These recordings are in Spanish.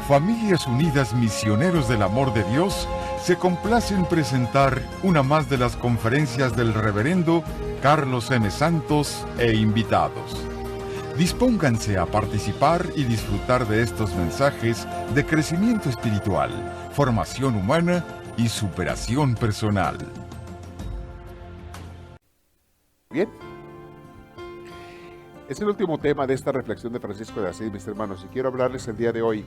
Familias Unidas Misioneros del Amor de Dios se complace en presentar una más de las conferencias del Reverendo Carlos M. Santos e invitados. Dispónganse a participar y disfrutar de estos mensajes de crecimiento espiritual, formación humana y superación personal. Bien, es el último tema de esta reflexión de Francisco de Asís, mis hermanos, y quiero hablarles el día de hoy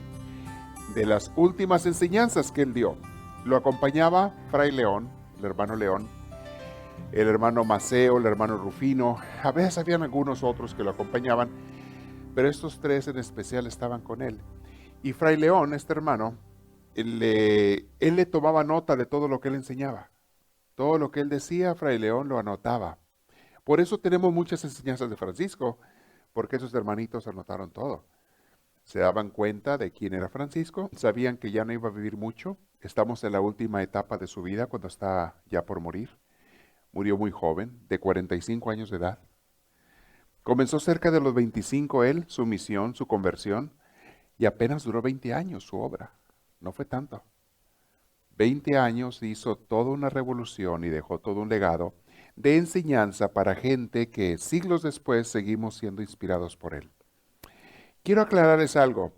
de las últimas enseñanzas que él dio. Lo acompañaba Fray León, el hermano Maceo, el hermano Rufino. A veces habían algunos otros que lo acompañaban, pero estos tres en especial estaban con él. Y Fray León, este hermano, él le tomaba nota de todo lo que él enseñaba. Todo lo que él decía, Fray León lo anotaba. Por eso tenemos muchas enseñanzas de Francisco, porque esos hermanitos anotaron todo. Se daban cuenta de quién era Francisco, sabían que ya no iba a vivir mucho. Estamos en la última etapa de su vida, cuando está ya por morir. Murió muy joven, de 45 años de edad. Comenzó cerca de los 25 él, su misión, su conversión, y apenas duró 20 años su obra. No fue tanto. 20 años hizo toda una revolución y dejó todo un legado de enseñanza para gente que siglos después seguimos siendo inspirados por él. Quiero aclararles algo.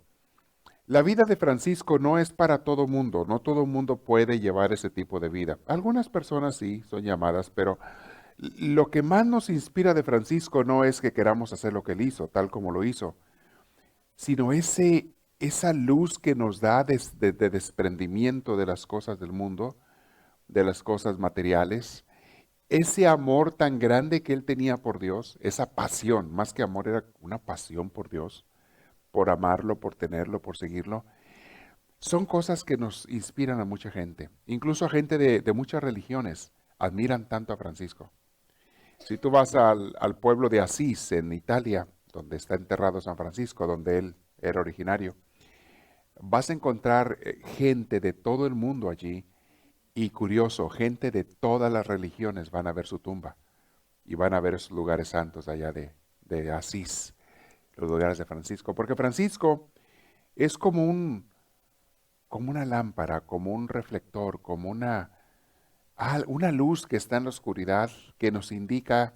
La vida de Francisco no es para todo mundo. No todo mundo puede llevar ese tipo de vida. Algunas personas sí son llamadas, pero lo que más nos inspira de Francisco no es que queramos hacer lo que él hizo, tal como lo hizo, sino esa luz que nos da de desprendimiento de las cosas del mundo, de las cosas materiales, ese amor tan grande que él tenía por Dios, esa pasión, más que amor era una pasión por Dios, por amarlo, por tenerlo, por seguirlo. Son cosas que nos inspiran a mucha gente, incluso a gente de muchas religiones, admiran tanto a Francisco. Si tú vas al pueblo de Asís, en Italia, donde está enterrado San Francisco, donde él era originario, vas a encontrar gente de todo el mundo allí, y curioso, gente de todas las religiones van a ver su tumba, y van a ver esos lugares santos allá de Asís, los lugares de Francisco, porque Francisco es como una lámpara, como un reflector, como una luz que está en la oscuridad, que nos indica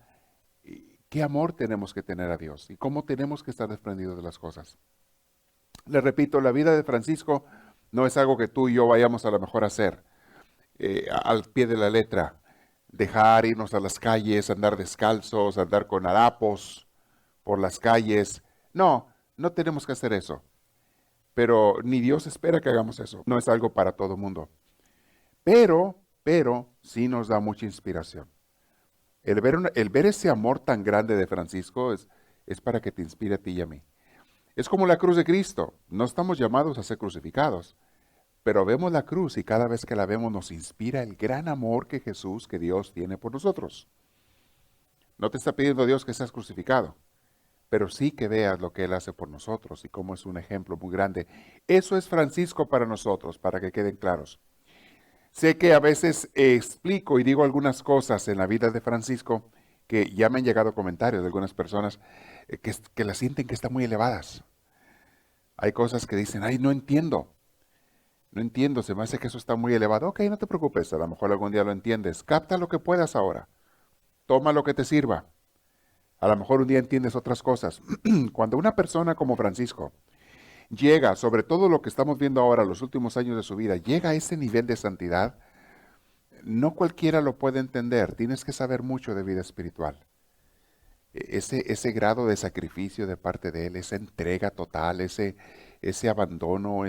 qué amor tenemos que tener a Dios y cómo tenemos que estar desprendidos de las cosas. Les repito, la vida de Francisco no es algo que tú y yo vayamos a lo mejor a hacer al pie de la letra. Dejar irnos a las calles, andar descalzos, andar con harapos por las calles. No, no tenemos que hacer eso. Pero ni Dios espera que hagamos eso. No es algo para todo mundo. Pero sí nos da mucha inspiración. El ver ese amor tan grande de Francisco es para que te inspire a ti y a mí. Es como la cruz de Cristo. No estamos llamados a ser crucificados, pero vemos la cruz y cada vez que la vemos nos inspira el gran amor que Jesús, que Dios tiene por nosotros. No te está pidiendo Dios que seas crucificado, pero sí que veas lo que Él hace por nosotros y cómo es un ejemplo muy grande. Eso es Francisco para nosotros, para que queden claros. Sé que a veces explico y digo algunas cosas en la vida de Francisco que ya me han llegado comentarios de algunas personas que las sienten que están muy elevadas. Hay cosas que dicen, ay, no entiendo, se me hace que eso está muy elevado. Ok, no te preocupes, a lo mejor algún día lo entiendes. Capta lo que puedas ahora, toma lo que te sirva. A lo mejor un día entiendes otras cosas. Cuando una persona como Francisco llega, sobre todo lo que estamos viendo ahora, los últimos años de su vida, llega a ese nivel de santidad, no cualquiera lo puede entender. Tienes que saber mucho de vida espiritual. Ese grado de sacrificio de parte de él, esa entrega total, ese abandono,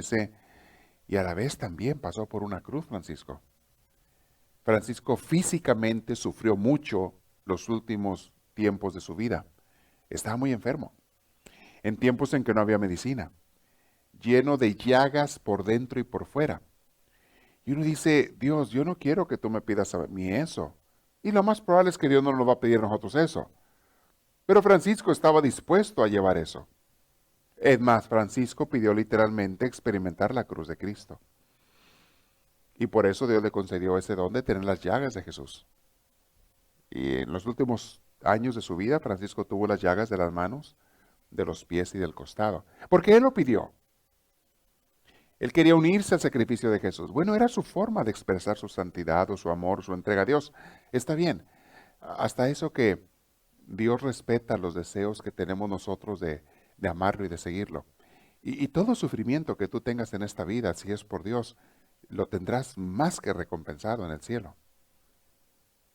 y a la vez también pasó por una cruz, Francisco. Francisco físicamente sufrió mucho los últimos tiempos de su vida. Estaba muy enfermo, en tiempos en que no había medicina, lleno de llagas por dentro y por fuera. Y uno dice, Dios, yo no quiero que tú me pidas a mí eso. Y lo más probable es que Dios no nos va a pedir a nosotros eso. Pero Francisco estaba dispuesto a llevar eso. Es más, Francisco pidió literalmente experimentar la cruz de Cristo. Y por eso Dios le concedió ese don de tener las llagas de Jesús. Y en los últimos años de su vida, Francisco tuvo las llagas de las manos, de los pies y del costado. Porque Él lo pidió. Él quería unirse al sacrificio de Jesús. Bueno, era su forma de expresar su santidad o su amor, su entrega a Dios. Está bien. Hasta eso que Dios respeta los deseos que tenemos nosotros de amarlo y de seguirlo. Y todo sufrimiento que tú tengas en esta vida, si es por Dios, lo tendrás más que recompensado en el cielo.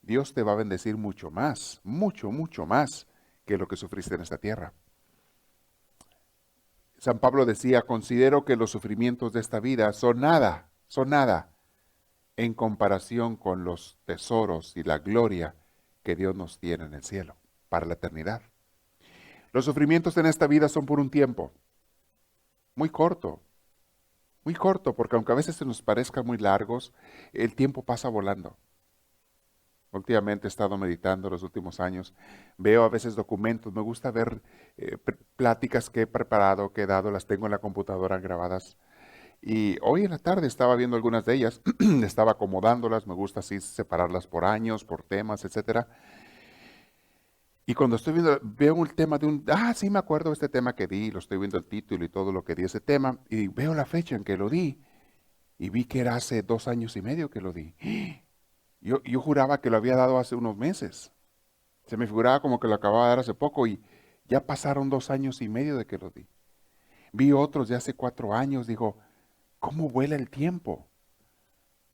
Dios te va a bendecir mucho más, mucho, mucho más que lo que sufriste en esta tierra. San Pablo decía, considero que los sufrimientos de esta vida son nada en comparación con los tesoros y la gloria que Dios nos tiene en el cielo, para la eternidad. Los sufrimientos en esta vida son por un tiempo, muy corto, porque aunque a veces se nos parezcan muy largos, el tiempo pasa volando. Últimamente he estado meditando los últimos años, veo a veces documentos, me gusta ver pláticas que he preparado, que he dado, las tengo en la computadora grabadas. Y hoy en la tarde estaba viendo algunas de ellas, estaba acomodándolas, me gusta así separarlas por años, por temas, etcétera. Y cuando estoy viendo, veo un tema sí me acuerdo de este tema que di, lo estoy viendo el título y todo lo que di ese tema, y veo la fecha en que lo di, y vi que era hace 2 años y medio que lo di. Yo juraba que lo había dado hace unos meses. Se me figuraba como que lo acababa de dar hace poco y ya pasaron 2 años y medio de que lo di. Vi otros de hace 4 años, digo, ¿cómo vuela el tiempo?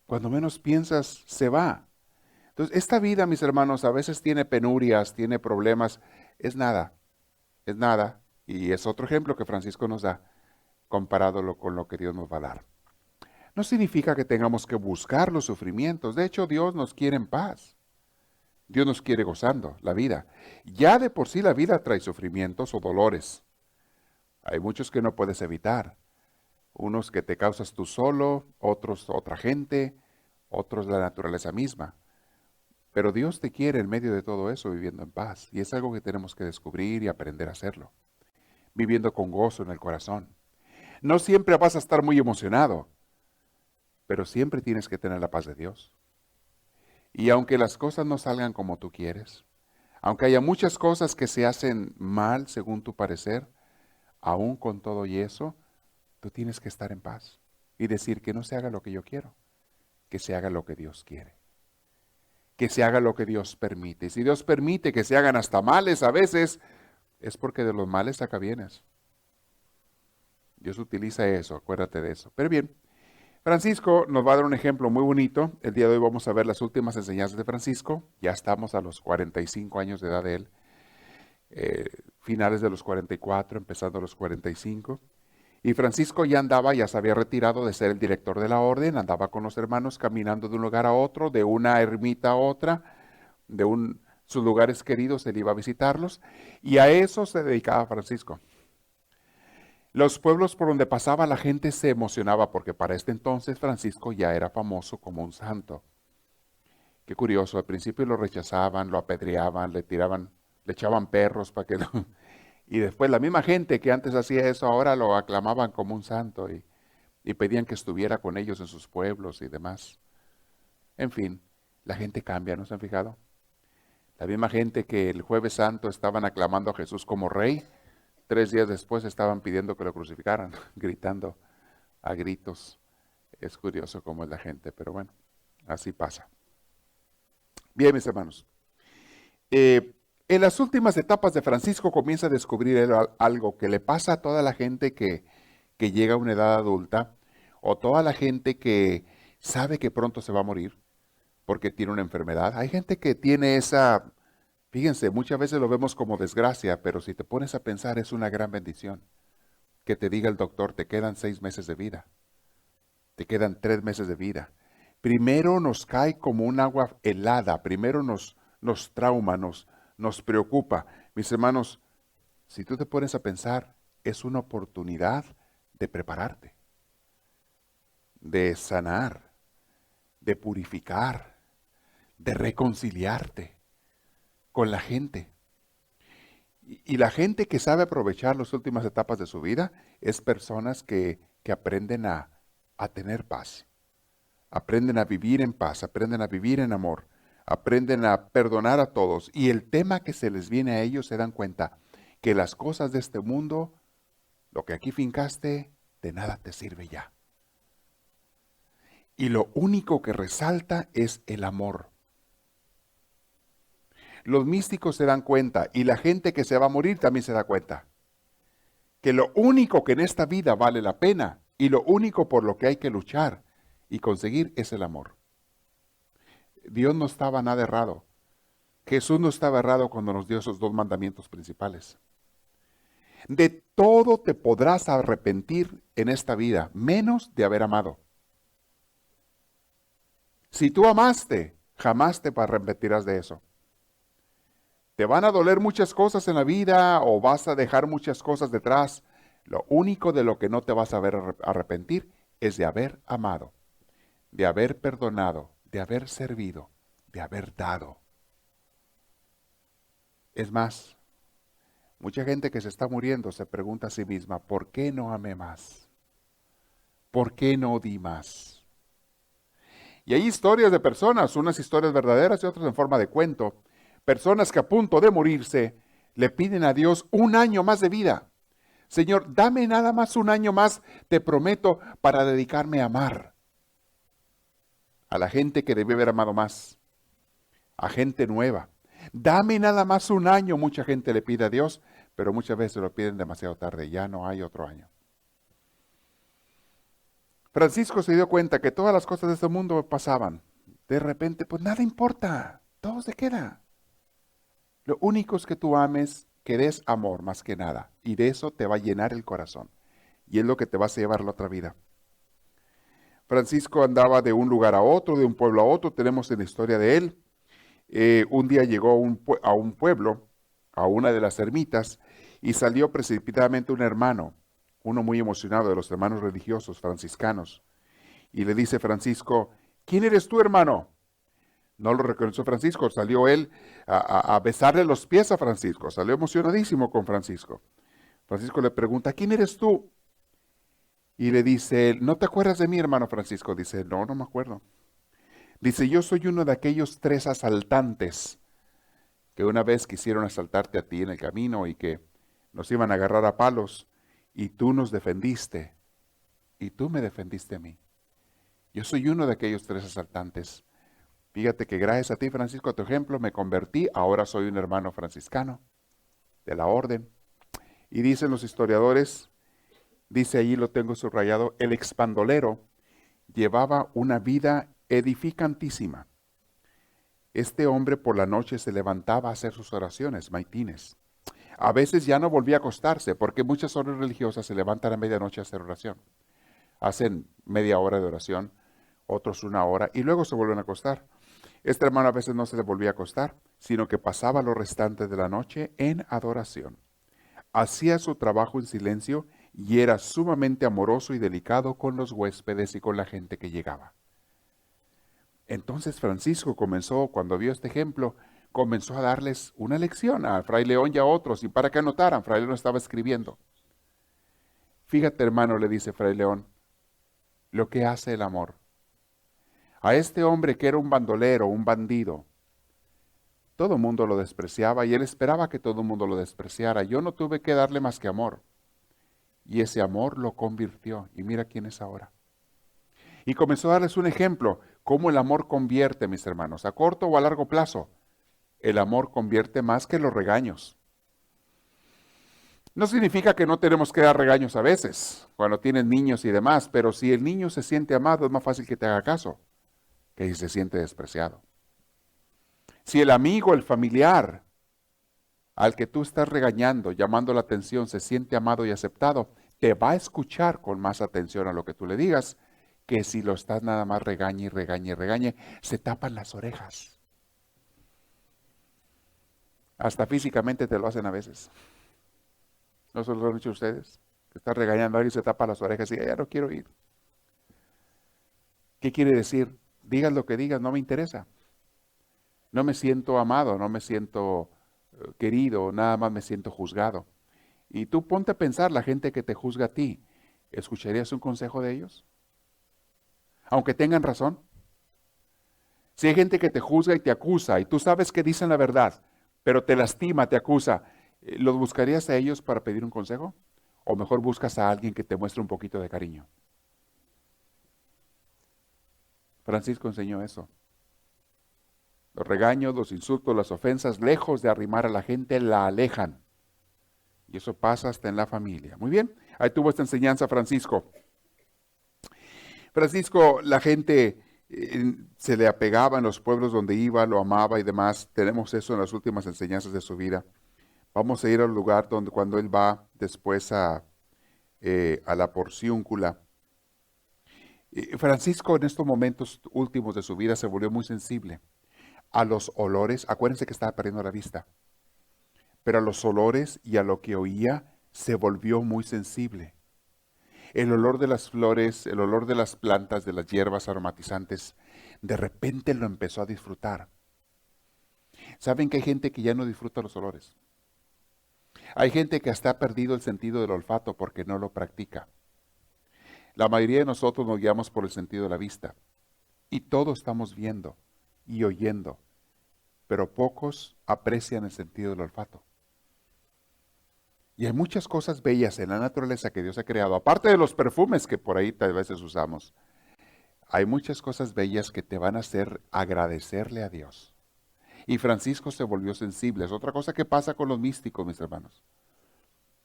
Cuando menos piensas, se va. Entonces, esta vida, mis hermanos, a veces tiene penurias, tiene problemas. Es nada, y es otro ejemplo que Francisco nos da, comparado con lo que Dios nos va a dar. No significa que tengamos que buscar los sufrimientos. De hecho, Dios nos quiere en paz. Dios nos quiere gozando la vida. Ya de por sí la vida trae sufrimientos o dolores. Hay muchos que no puedes evitar. Unos que te causas tú solo, otros otra gente, otros la naturaleza misma. Pero Dios te quiere en medio de todo eso viviendo en paz. Y es algo que tenemos que descubrir y aprender a hacerlo. Viviendo con gozo en el corazón. No siempre vas a estar muy emocionado, pero siempre tienes que tener la paz de Dios. Y aunque las cosas no salgan como tú quieres, aunque haya muchas cosas que se hacen mal según tu parecer, aún con todo y eso, tú tienes que estar en paz y decir que no se haga lo que yo quiero, que se haga lo que Dios quiere, que se haga lo que Dios permite. Y si Dios permite que se hagan hasta males a veces, es porque de los males saca bienes. Dios utiliza eso, acuérdate de eso. Pero bien, Francisco nos va a dar un ejemplo muy bonito. El día de hoy vamos a ver las últimas enseñanzas de Francisco. Ya estamos a los 45 años de edad de él. Finales de los 44, empezando a los 45. Y Francisco ya se había retirado de ser el director de la orden, andaba con los hermanos caminando de un lugar a otro, de una ermita a otra, sus lugares queridos, él iba a visitarlos, y a eso se dedicaba Francisco. Los pueblos por donde pasaba la gente se emocionaba porque para este entonces Francisco ya era famoso como un santo. Qué curioso, al principio lo rechazaban, lo apedreaban, le echaban perros para que y después la misma gente que antes hacía eso ahora lo aclamaban como un santo y pedían que estuviera con ellos en sus pueblos y demás. En fin, la gente cambia, ¿no se han fijado? La misma gente que el Jueves Santo estaban aclamando a Jesús como rey, 3 días después estaban pidiendo que lo crucificaran, gritando a gritos. Es curioso cómo es la gente, pero bueno, así pasa. Bien, mis hermanos. En las últimas etapas de Francisco comienza a descubrir algo que le pasa a toda la gente que llega a una edad adulta, o toda la gente que sabe que pronto se va a morir porque tiene una enfermedad. Hay gente que tiene esa... Fíjense, muchas veces lo vemos como desgracia, pero si te pones a pensar es una gran bendición. Que te diga el doctor, te quedan 6 meses de vida. Te quedan 3 meses de vida. Primero nos cae como un agua helada, primero nos trauma, nos preocupa. Mis hermanos, si tú te pones a pensar, es una oportunidad de prepararte, de sanar, de purificar, de reconciliarte con la gente. Y la gente que sabe aprovechar las últimas etapas de su vida es personas que aprenden a tener paz. Aprenden a vivir en paz, aprenden a vivir en amor, aprenden a perdonar a todos. Y el tema que se les viene a ellos se dan cuenta que las cosas de este mundo, lo que aquí fincaste, de nada te sirve ya. Y lo único que resalta es el amor. Los místicos se dan cuenta, y la gente que se va a morir también se da cuenta, que lo único que en esta vida vale la pena y lo único por lo que hay que luchar y conseguir es el amor. Dios no estaba nada errado. Jesús no estaba errado cuando nos dio esos dos mandamientos principales. De todo te podrás arrepentir en esta vida, menos de haber amado. Si tú amaste, jamás te arrepentirás de eso. Te van a doler muchas cosas en la vida o vas a dejar muchas cosas detrás. Lo único de lo que no te vas a ver arrepentir es de haber amado, de haber perdonado, de haber servido, de haber dado. Es más, mucha gente que se está muriendo se pregunta a sí misma, ¿por qué no amé más? ¿Por qué no di más? Y hay historias de personas, unas historias verdaderas y otras en forma de cuento. Personas que a punto de morirse le piden a Dios un año más de vida. Señor, dame nada más un año más, te prometo, para dedicarme a amar a la gente que debe haber amado más, a gente nueva. Dame nada más un año, mucha gente le pide a Dios, pero muchas veces lo piden demasiado tarde, ya no hay otro año. Francisco se dio cuenta que todas las cosas de este mundo pasaban. De repente, pues nada importa, todo se queda. Lo único es que tú ames, que des amor más que nada, y de eso te va a llenar el corazón, y es lo que te vas a llevar a la otra vida. Francisco andaba de un lugar a otro, de un pueblo a otro, tenemos en la historia de él. Un día llegó a un pueblo, a una de las ermitas, y salió precipitadamente un hermano, uno muy emocionado de los hermanos religiosos franciscanos, y le dice Francisco, ¿quién eres tú, hermano? No lo reconoció Francisco, salió él a besarle los pies a Francisco, salió emocionadísimo con Francisco. Francisco le pregunta, ¿quién eres tú? Y le dice, ¿no te acuerdas de mí, hermano Francisco? Dice, no, no me acuerdo. Dice, yo soy uno de aquellos 3 asaltantes que una vez quisieron asaltarte a ti en el camino y que nos iban a agarrar a palos y tú nos defendiste y tú me defendiste a mí. Yo soy uno de aquellos 3 asaltantes. Fíjate que gracias a ti, Francisco, a tu ejemplo, me convertí, ahora soy un hermano franciscano de la orden. Y dicen los historiadores, dice allí, lo tengo subrayado, el expandolero llevaba una vida edificantísima. Este hombre por la noche se levantaba a hacer sus oraciones, maitines. A veces ya no volvía a acostarse, porque muchas horas religiosas se levantan a medianoche a hacer oración. Hacen media hora de oración, otros 1 hora, y luego se vuelven a acostar. Este hermano a veces no se le volvía a acostar, sino que pasaba los restantes de la noche en adoración. Hacía su trabajo en silencio y era sumamente amoroso y delicado con los huéspedes y con la gente que llegaba. Entonces Francisco comenzó, cuando vio este ejemplo, comenzó a darles una lección a Fray León y a otros, y para que anotaran, Fray León estaba escribiendo. Fíjate, hermano, le dice Fray León, lo que hace el amor. A este hombre que era un bandolero, un bandido, todo el mundo lo despreciaba y él esperaba que todo el mundo lo despreciara. Yo no tuve que darle más que amor. Y ese amor lo convirtió. Y mira quién es ahora. Y comenzó a darles un ejemplo, cómo el amor convierte, mis hermanos, a corto o a largo plazo. El amor convierte más que los regaños. No significa que no tenemos que dar regaños a veces, cuando tienes niños y demás, pero si el niño se siente amado, es más fácil que te haga caso que si se siente despreciado. Si el amigo, el familiar, al que tú estás regañando, llamando la atención, se siente amado y aceptado, te va a escuchar con más atención a lo que tú le digas, que si lo estás nada más regañe y regañe y regañe, se tapan las orejas. Hasta físicamente te lo hacen a veces. ¿No se lo han dicho ustedes? Que está regañando a alguien y se tapa las orejas y ya no quiero ir. ¿Qué quiere decir? Digas lo que digas, no me interesa. No me siento amado, no me siento querido, nada más me siento juzgado. Y tú ponte a pensar, la gente que te juzga a ti, ¿escucharías un consejo de ellos? Aunque tengan razón. Si hay gente que te juzga y te acusa, y tú sabes que dicen la verdad, pero te lastima, te acusa, ¿los buscarías a ellos para pedir un consejo? ¿O mejor buscas a alguien que te muestre un poquito de cariño? Francisco enseñó eso. Los regaños, los insultos, las ofensas, lejos de arrimar a la gente, la alejan. Y eso pasa hasta en la familia. Muy bien, ahí tuvo esta enseñanza Francisco. Francisco, la gente se le apegaba en los pueblos donde iba, lo amaba y demás. Tenemos eso en las últimas enseñanzas de su vida. Vamos a ir al lugar donde cuando él va después a la Porciúncula. Francisco en estos momentos últimos de su vida se volvió muy sensible a los olores. Acuérdense que estaba perdiendo la vista. Pero a los olores y a lo que oía se volvió muy sensible. El olor de las flores, el olor de las plantas, de las hierbas aromatizantes, de repente lo empezó a disfrutar. ¿Saben que hay gente que ya no disfruta los olores? Hay gente que hasta ha perdido el sentido del olfato porque no lo practica. La mayoría de nosotros nos guiamos por el sentido de la vista. Y todos estamos viendo y oyendo, pero pocos aprecian el sentido del olfato. Y hay muchas cosas bellas en la naturaleza que Dios ha creado, aparte de los perfumes que por ahí tal veces usamos. Hay muchas cosas bellas que te van a hacer agradecerle a Dios. Y Francisco se volvió sensible. Es otra cosa que pasa con los místicos, mis hermanos.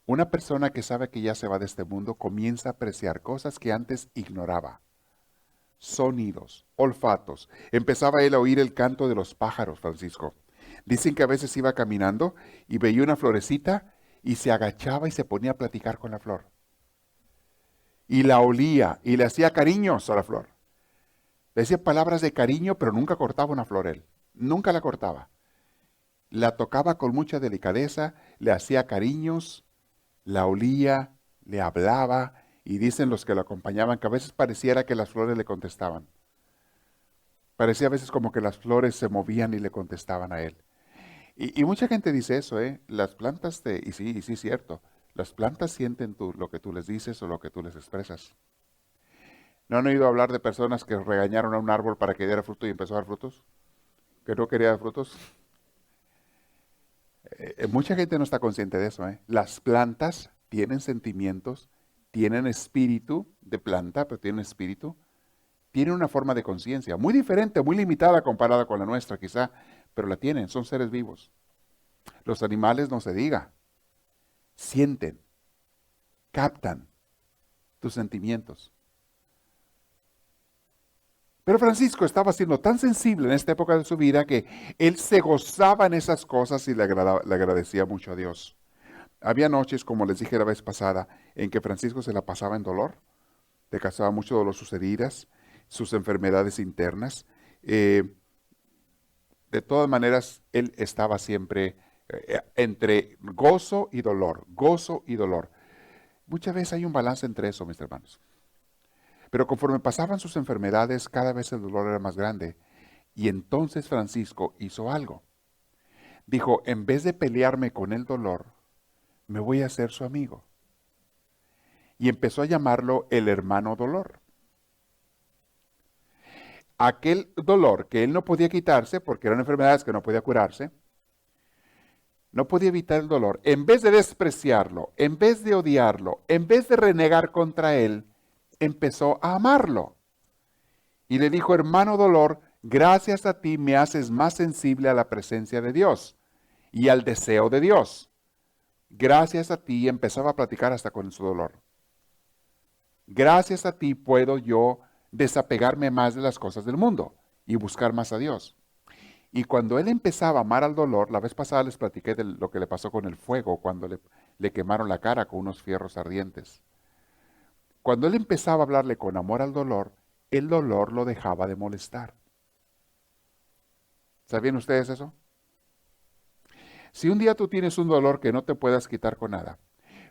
Una persona que sabe que ya se va de este mundo comienza a apreciar cosas que antes ignoraba. Sonidos, olfatos. Empezaba él a oír el canto de los pájaros, Francisco. Dicen que a veces iba caminando y veía una florecita y se agachaba y se ponía a platicar con la flor. Y la olía y le hacía cariños a la flor. Le decía palabras de cariño, pero nunca cortaba una flor él. Nunca la cortaba. La tocaba con mucha delicadeza, le hacía cariños, la olía, le hablaba, y dicen los que lo acompañaban que a veces pareciera que las flores le contestaban. Parecía a veces como que las flores se movían y le contestaban a él. Y mucha gente dice eso, las plantas, y sí, es cierto, las plantas sienten lo que tú les dices o lo que tú les expresas. ¿No han oído hablar de personas que regañaron a un árbol para que diera fruto y empezó a dar frutos? ¿Que no quería dar frutos? Mucha gente no está consciente de eso. Las plantas tienen sentimientos, tienen espíritu de planta, pero tienen espíritu. Tienen una forma de conciencia muy diferente, muy limitada comparada con la nuestra quizá, pero la tienen, son seres vivos. Los animales no se diga, sienten, captan tus sentimientos. Pero Francisco estaba siendo tan sensible en esta época de su vida que él se gozaba en esas cosas y le agradecía mucho a Dios. Había noches, como les dije la vez pasada, en que Francisco se la pasaba en dolor. Le causaba mucho dolor sus heridas, sus enfermedades internas. De todas maneras, él estaba siempre entre gozo y dolor, gozo y dolor. Muchas veces hay un balance entre eso, mis hermanos. Pero conforme pasaban sus enfermedades, cada vez el dolor era más grande. Y entonces Francisco hizo algo. Dijo, en vez de pelearme con el dolor, me voy a hacer su amigo. Y empezó a llamarlo el hermano dolor. Aquel dolor que él no podía quitarse, porque eran enfermedades que no podía curarse, no podía evitar el dolor. En vez de despreciarlo, en vez de odiarlo, en vez de renegar contra él, empezó a amarlo. Y le dijo, hermano dolor, gracias a ti me haces más sensible a la presencia de Dios y al deseo de Dios. Gracias a ti empezaba a platicar hasta con su dolor. Gracias a ti puedo yo desapegarme más de las cosas del mundo y buscar más a Dios. Y cuando él empezaba a amar al dolor, la vez pasada les platiqué de lo que le pasó con el fuego cuando le quemaron la cara con unos fierros ardientes. Cuando él empezaba a hablarle con amor al dolor, el dolor lo dejaba de molestar. ¿Sabían ustedes eso? Si un día tú tienes un dolor que no te puedas quitar con nada,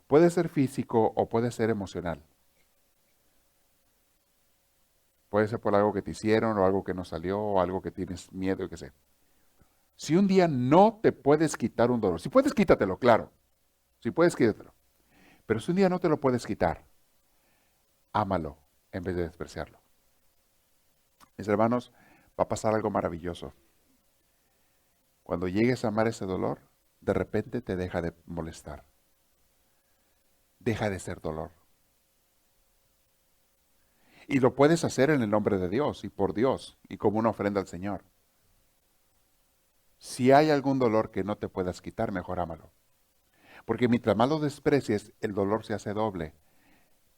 puede ser físico o puede ser emocional. Puede ser por algo que te hicieron o algo que no salió o algo que tienes miedo, yo qué sé. Si un día no te puedes quitar un dolor, si puedes quítatelo, claro. Si puedes quítatelo. Pero si un día no te lo puedes quitar, ámalo en vez de despreciarlo. Mis hermanos, va a pasar algo maravilloso. Cuando llegues a amar ese dolor, de repente te deja de molestar. Deja de ser dolor. Y lo puedes hacer en el nombre de Dios y por Dios y como una ofrenda al Señor. Si hay algún dolor que no te puedas quitar, mejor ámalo. Porque mientras más lo desprecies, el dolor se hace doble.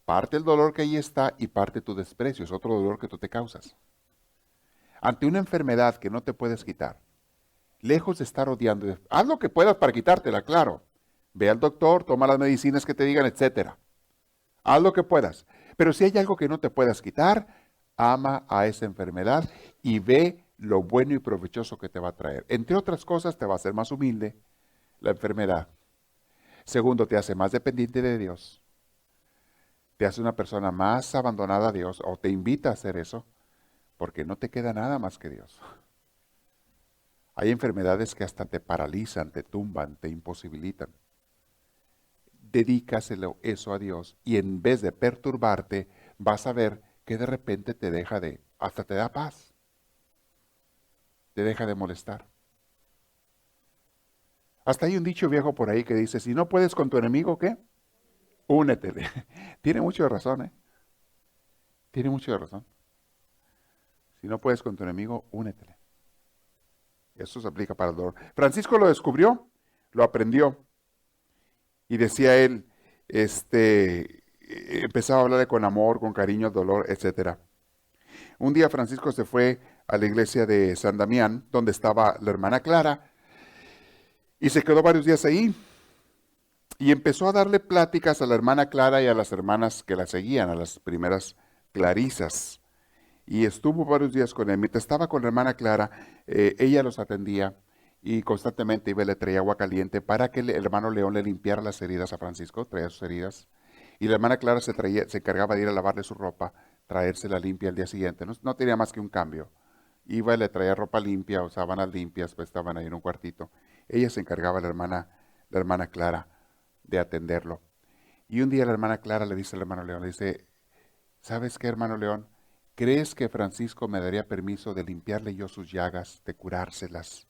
Parte el dolor que ahí está y parte tu desprecio. Es otro dolor que tú te causas. Ante una enfermedad que no te puedes quitar, lejos de estar odiando, haz lo que puedas para quitártela, claro. Ve al doctor, toma las medicinas que te digan, etcétera. Haz lo que puedas. Pero si hay algo que no te puedas quitar, ama a esa enfermedad y ve lo bueno y provechoso que te va a traer. Entre otras cosas, te va a hacer más humilde la enfermedad. Segundo, te hace más dependiente de Dios. Te hace una persona más abandonada a Dios o te invita a hacer eso porque no te queda nada más que Dios. Hay enfermedades que hasta te paralizan, te tumban, te imposibilitan. Dedícaselo eso a Dios y en vez de perturbarte, vas a ver que de repente te deja hasta te da paz. Te deja de molestar. Hasta hay un dicho viejo por ahí que dice, si no puedes con tu enemigo, ¿qué? Únetele. Tiene mucho de razón, ¿eh? Tiene mucho de razón. Si no puedes con tu enemigo, únetele. Eso se aplica para el dolor. Francisco lo descubrió, lo aprendió. Y decía él, empezaba a hablarle con amor, con cariño al dolor, etc. Un día Francisco se fue a la iglesia de San Damián, donde estaba la hermana Clara, y se quedó varios días ahí. Y empezó a darle pláticas a la hermana Clara y a las hermanas que la seguían, a las primeras clarisas. Y estuvo varios días con él. Mientras estaba con la hermana Clara, ella los atendía y constantemente iba y le traía agua caliente para que el hermano León le limpiara las heridas a Francisco, traía sus heridas. Y la hermana Clara se encargaba de ir a lavarle su ropa, traérsela limpia al día siguiente. No tenía más que un cambio. Iba y le traía ropa limpia o sábanas limpias, pues estaban ahí en un cuartito. Ella se encargaba, la hermana Clara, de atenderlo. Y un día la hermana Clara le dice al hermano León, le dice, ¿sabes qué, hermano León? ¿Crees que Francisco me daría permiso de limpiarle yo sus llagas, de curárselas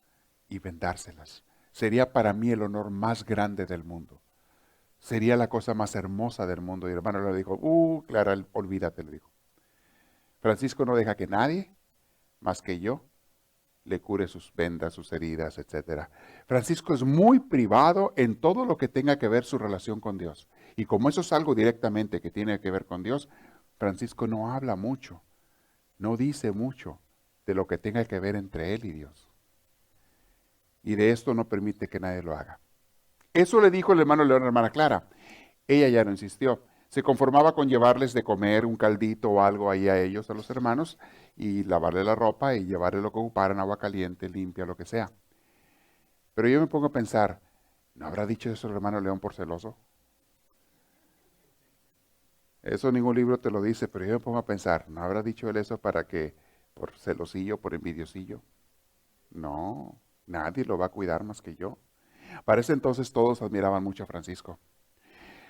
y vendárselas? Sería para mí el honor más grande del mundo. Sería la cosa más hermosa del mundo. Y el hermano le dijo, Clara, olvídate, le dijo. Francisco no deja que nadie, más que yo, le cure sus vendas, sus heridas, etc. Francisco es muy privado en todo lo que tenga que ver su relación con Dios. Y como eso es algo directamente que tiene que ver con Dios, Francisco no habla mucho, no dice mucho de lo que tenga que ver entre él y Dios. Y de esto no permite que nadie lo haga. Eso le dijo el hermano León a la hermana Clara. Ella ya no insistió. Se conformaba con llevarles de comer un caldito o algo ahí a ellos, a los hermanos, y lavarle la ropa y llevarle lo que ocuparan, agua caliente, limpia, lo que sea. Pero yo me pongo a pensar, ¿no habrá dicho eso el hermano León por celoso? Eso ningún libro te lo dice, pero yo me pongo a pensar, ¿no habrá dicho él eso para que, por celosillo, por envidiosillo? No, nadie lo va a cuidar más que yo. Para ese entonces todos admiraban mucho a Francisco.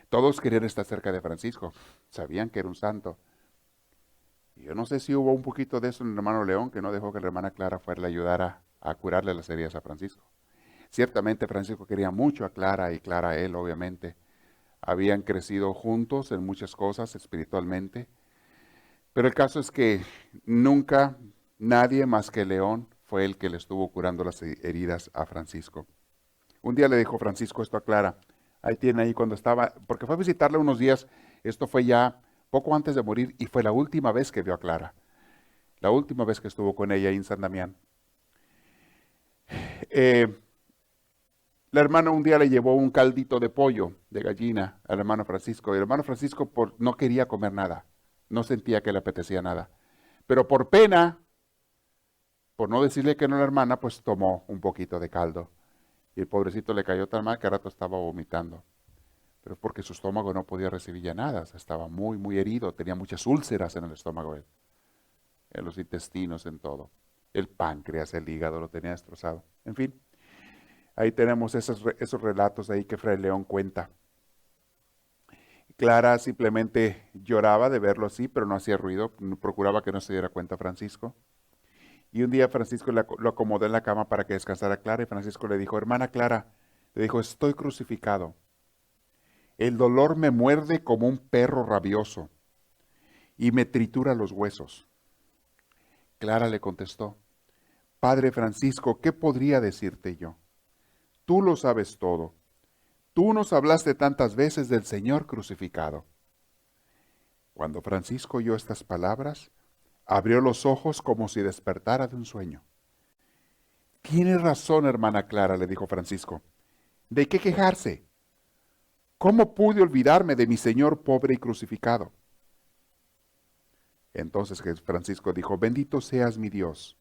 Todos querían estar cerca de Francisco, sabían que era un santo. Y yo no sé si hubo un poquito de eso en el hermano León, que no dejó que la hermana Clara fuera a ayudar a curarle las heridas a Francisco. Ciertamente Francisco quería mucho a Clara y Clara a él, obviamente. Habían crecido juntos en muchas cosas espiritualmente. Pero el caso es que nunca nadie más que León fue el que le estuvo curando las heridas a Francisco. Un día le dijo Francisco esto a Clara. Ahí tiene ahí cuando estaba, porque fue a visitarla unos días, esto fue ya poco antes de morir y fue la última vez que vio a Clara. La última vez que estuvo con ella ahí en San Damián. La hermana un día le llevó un caldito de pollo, de gallina, al hermano Francisco. Y el hermano Francisco no quería comer nada, no sentía que le apetecía nada. Pero por pena, por no decirle que no a la hermana, pues tomó un poquito de caldo. Y el pobrecito le cayó tan mal que al rato estaba vomitando. Pero es porque su estómago no podía recibir ya nada. Estaba muy, muy herido. Tenía muchas úlceras en el estómago él. En los intestinos, en todo. El páncreas, el hígado lo tenía destrozado. En fin, ahí tenemos esos relatos ahí que Fray León cuenta. Clara simplemente lloraba de verlo así, pero no hacía ruido. Procuraba que no se diera cuenta Francisco. Y un día Francisco lo acomodó en la cama para que descansara Clara y Francisco le dijo, hermana Clara, le dijo, estoy crucificado. El dolor me muerde como un perro rabioso. y me tritura los huesos. Clara le contestó, Padre Francisco, ¿qué podría decirte yo? Tú lo sabes todo. Tú nos hablaste tantas veces del Señor crucificado. Cuando Francisco oyó estas palabras, abrió los ojos como si despertara de un sueño. Tienes razón, hermana Clara, le dijo Francisco. ¿De qué quejarse? ¿Cómo pude olvidarme de mi Señor pobre y crucificado? Entonces Francisco dijo, bendito seas mi Dios,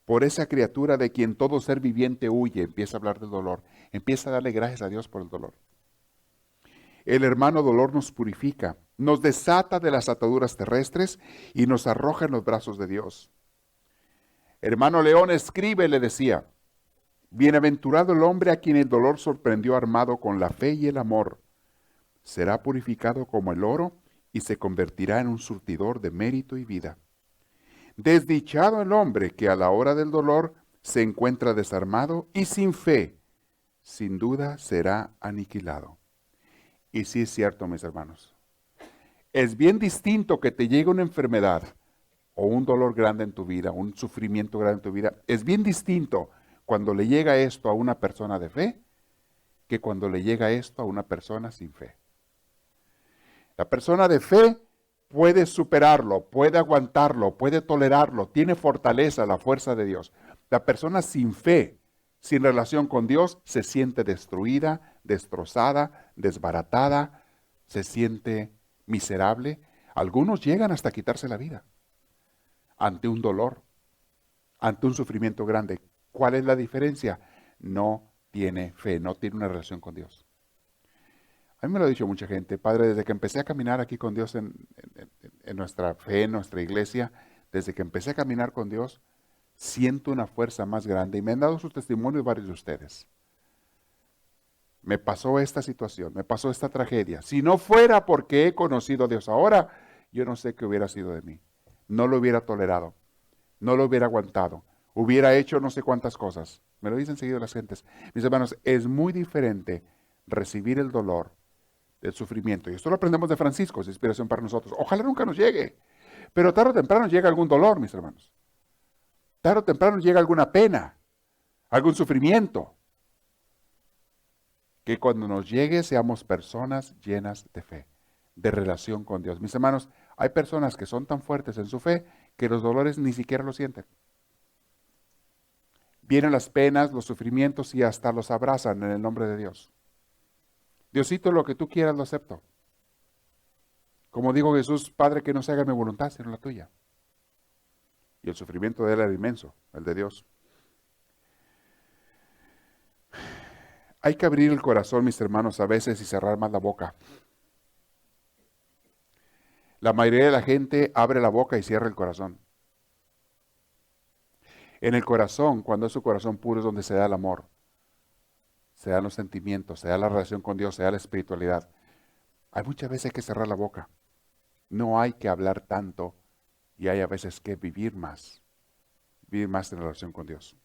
por esa criatura de quien todo ser viviente huye. Empieza a hablar del dolor, empieza a darle gracias a Dios por el dolor. El hermano dolor nos purifica, nos desata de las ataduras terrestres y nos arroja en los brazos de Dios. Hermano León, escribe, le decía, bienaventurado el hombre a quien el dolor sorprendió armado con la fe y el amor. Será purificado como el oro y se convertirá en un surtidor de mérito y vida. Desdichado el hombre que a la hora del dolor se encuentra desarmado y sin fe, sin duda será aniquilado. Y sí es cierto, mis hermanos. Es bien distinto que te llegue una enfermedad o un dolor grande en tu vida, un sufrimiento grande en tu vida. Es bien distinto cuando le llega esto a una persona de fe que cuando le llega esto a una persona sin fe. La persona de fe puede superarlo, puede aguantarlo, puede tolerarlo, tiene fortaleza, la fuerza de Dios. La persona sin fe, sin relación con Dios, se siente destruida, destrozada, desbaratada, se siente miserable. Algunos llegan hasta quitarse la vida ante un dolor, ante un sufrimiento grande. ¿Cuál es la diferencia? No tiene fe, no tiene una relación con Dios. A mí me lo ha dicho mucha gente, Padre, desde que empecé a caminar aquí con Dios en nuestra fe, en nuestra iglesia, desde que empecé a caminar con Dios, siento una fuerza más grande. Y me han dado sus testimonios varios de ustedes. Me pasó esta situación, me pasó esta tragedia. Si no fuera porque he conocido a Dios ahora, yo no sé qué hubiera sido de mí. No lo hubiera tolerado, no lo hubiera aguantado, hubiera hecho no sé cuántas cosas. Me lo dicen seguido las gentes. Mis hermanos, es muy diferente recibir el dolor, el sufrimiento. Y esto lo aprendemos de Francisco, es inspiración para nosotros. Ojalá nunca nos llegue, pero tarde o temprano llega algún dolor, mis hermanos. Tarde o temprano llega alguna pena, algún sufrimiento. Que cuando nos llegue seamos personas llenas de fe, de relación con Dios. Mis hermanos, hay personas que son tan fuertes en su fe que los dolores ni siquiera los sienten. Vienen las penas, los sufrimientos y hasta los abrazan en el nombre de Dios. Diosito, lo que tú quieras lo acepto. Como dijo Jesús, Padre, que no se haga mi voluntad, sino la tuya. Y el sufrimiento de él era inmenso, el de Dios. Hay que abrir el corazón, mis hermanos, a veces y cerrar más la boca. La mayoría de la gente abre la boca y cierra el corazón. En el corazón, cuando es su corazón puro, es donde se da el amor. Se dan los sentimientos, se da la relación con Dios, se da la espiritualidad. Hay muchas veces que cerrar la boca. No hay que hablar tanto y hay a veces que vivir más en relación con Dios.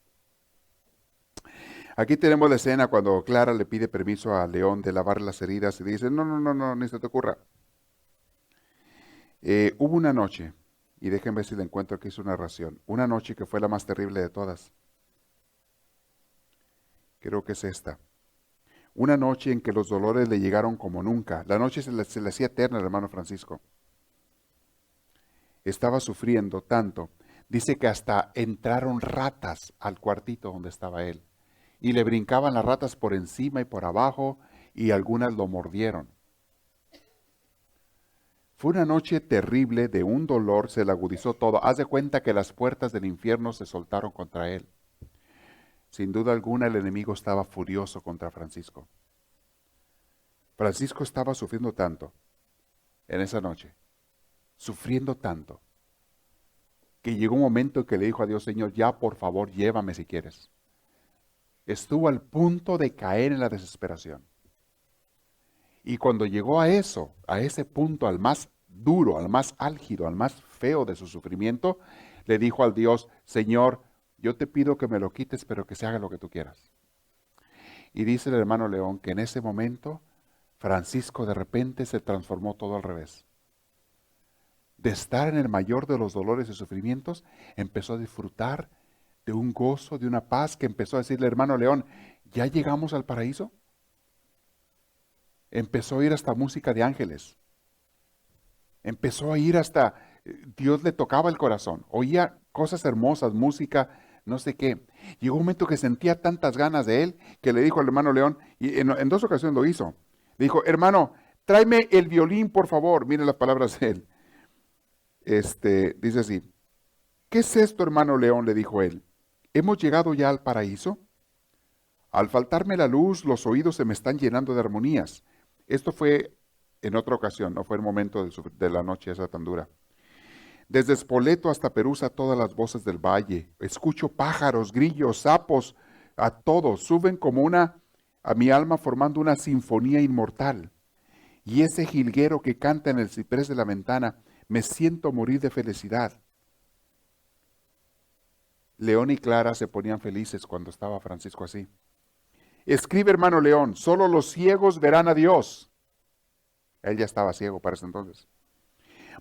Aquí tenemos la escena cuando Clara le pide permiso a León de lavar las heridas y dice, no, ni se te ocurra. Hubo una noche, y déjenme ver si le encuentro aquí su narración, una noche que fue la más terrible de todas. Creo que es esta. Una noche en que los dolores le llegaron como nunca. La noche se le hacía eterna al hermano Francisco. Estaba sufriendo tanto. Dice que hasta entraron ratas al cuartito donde estaba él. Y le brincaban las ratas por encima y por abajo, y algunas lo mordieron. Fue una noche terrible, de un dolor, se le agudizó todo. Haz de cuenta que las puertas del infierno se soltaron contra él. Sin duda alguna el enemigo estaba furioso contra Francisco. Francisco estaba sufriendo tanto en esa noche, sufriendo tanto, que llegó un momento en que le dijo a Dios, Señor, ya por favor llévame si quieres. Estuvo al punto de caer en la desesperación. Y cuando llegó a eso, a ese punto, al más duro, al más álgido, al más feo de su sufrimiento, le dijo al Dios, Señor, yo te pido que me lo quites, pero que se haga lo que tú quieras. Y dice el hermano León que en ese momento, Francisco de repente se transformó todo al revés. de estar en el mayor de los dolores y sufrimientos, empezó a disfrutar de un gozo, de una paz, que empezó a decirle, hermano León, ¿ya llegamos al paraíso? Empezó a oír hasta música de ángeles. Empezó a ir hasta, Dios le tocaba el corazón, oía cosas hermosas, música, no sé qué. Llegó un momento que sentía tantas ganas de él, que le dijo al hermano León, y en 2 ocasiones lo hizo. Le dijo, hermano, tráeme el violín, por favor. Miren las palabras de él. Dice así, ¿qué es esto, hermano León? Le dijo él. ¿Hemos llegado ya al paraíso? Al faltarme la luz, los oídos se me están llenando de armonías. Esto fue en otra ocasión, no fue el momento de la noche esa tan dura. Desde Spoleto hasta Perusa, todas las voces del valle. Escucho pájaros, grillos, sapos, a todos. Suben como a mi alma formando una sinfonía inmortal. Y ese jilguero que canta en el ciprés de la ventana, me siento morir de felicidad. León y Clara se ponían felices cuando estaba Francisco así. Escribe, hermano León, solo los ciegos verán a Dios. Él ya estaba ciego para ese entonces.